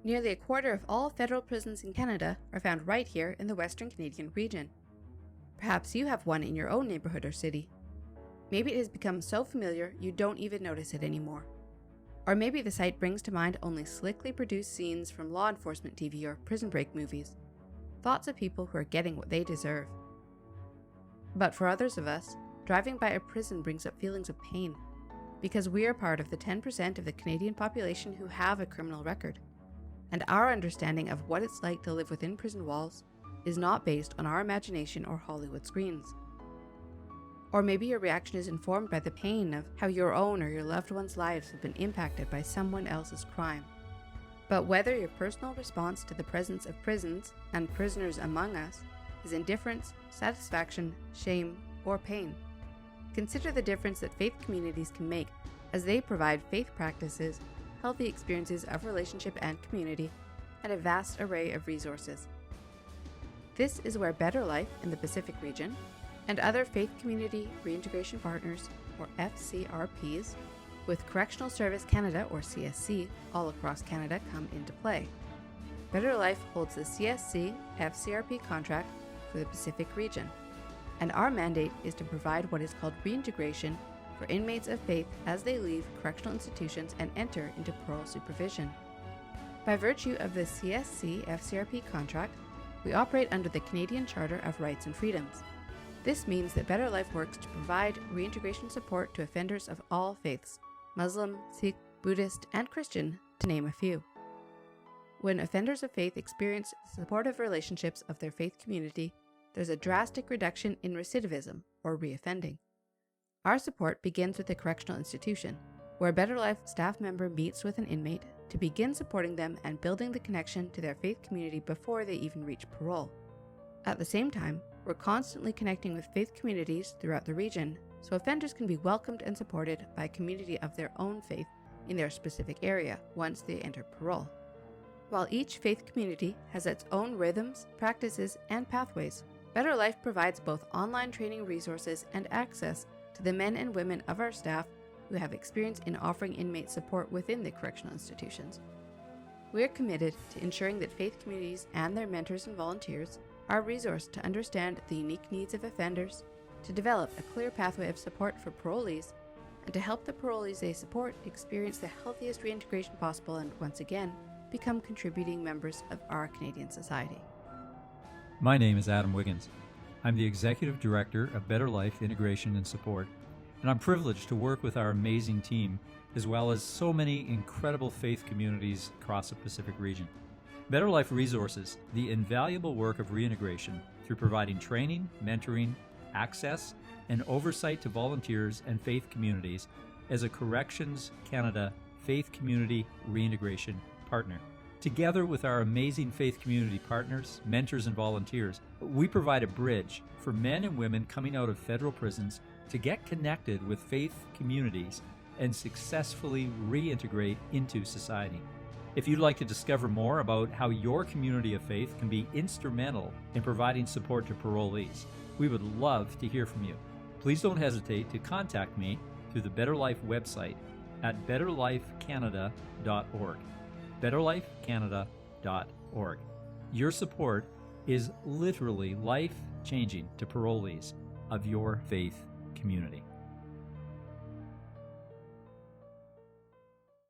Nearly a quarter of all federal prisons in Canada are found right here in the Western Canadian region. Perhaps you have one in your own neighborhood or city. Maybe it has become so familiar you don't even notice it anymore. Or maybe the sight brings to mind only slickly produced scenes from law enforcement TV or prison break movies. Thoughts of people who are getting what they deserve. But for others of us, driving by a prison brings up feelings of pain, because we are part of the 10% of the Canadian population who have a criminal record. And our understanding of what it's like to live within prison walls is not based on our imagination or Hollywood screens. Or maybe your reaction is informed by the pain of how your own or your loved ones' lives have been impacted by someone else's crime. But whether your personal response to the presence of prisons and prisoners among us is indifference, satisfaction, shame, or pain, consider the difference that faith communities can make as they provide faith practices, healthy experiences of relationship and community, and a vast array of resources. This is where Better Life in the Pacific region and other faith community reintegration partners, or FCRPs, with Correctional Service Canada, or CSC, all across Canada come into play. Better Life holds the CSC FCRP contract for the Pacific region, and our mandate is to provide what is called reintegration for inmates of faith as they leave correctional institutions and enter into parole supervision. By virtue of the CSC FCRP contract, we operate under the Canadian Charter of Rights and Freedoms. This means that Better Life works to provide reintegration support to offenders of all faiths, Muslim, Sikh, Buddhist, and Christian, to name a few. When offenders of faith experience supportive relationships of their faith community, there's a drastic reduction in recidivism, or reoffending. Our support begins with the correctional institution, where a Better Life staff member meets with an inmate to begin supporting them and building the connection to their faith community before they even reach parole. At the same time, we're constantly connecting with faith communities throughout the region so offenders can be welcomed and supported by a community of their own faith in their specific area once they enter parole. While each faith community has its own rhythms, practices, and pathways, Better Life provides both online training resources and access to the men and women of our staff who have experience in offering inmate support within the correctional institutions. We are committed to ensuring that faith communities and their mentors and volunteers are resourced to understand the unique needs of offenders, to develop a clear pathway of support for parolees, and to help the parolees they support experience the healthiest reintegration possible and, once again, become contributing members of our Canadian society. My name is Adam Wiggins. I'm the Executive Director of Better Life Integration and Support, and I'm privileged to work with our amazing team, as well as so many incredible faith communities across the Pacific region. Better Life resources the invaluable work of reintegration through providing training, mentoring, access, and oversight to volunteers and faith communities as a Corrections Canada Faith Community Reintegration Partner. Together with our amazing faith community partners, mentors, and volunteers, we provide a bridge for men and women coming out of federal prisons to get connected with faith communities and successfully reintegrate into society. If you'd like to discover more about how your community of faith can be instrumental in providing support to parolees, we would love to hear from you. Please don't hesitate to contact me through the Better Life website at betterlifecanada.org. betterlifecanada.org. Your support is literally life-changing to parolees of your faith community.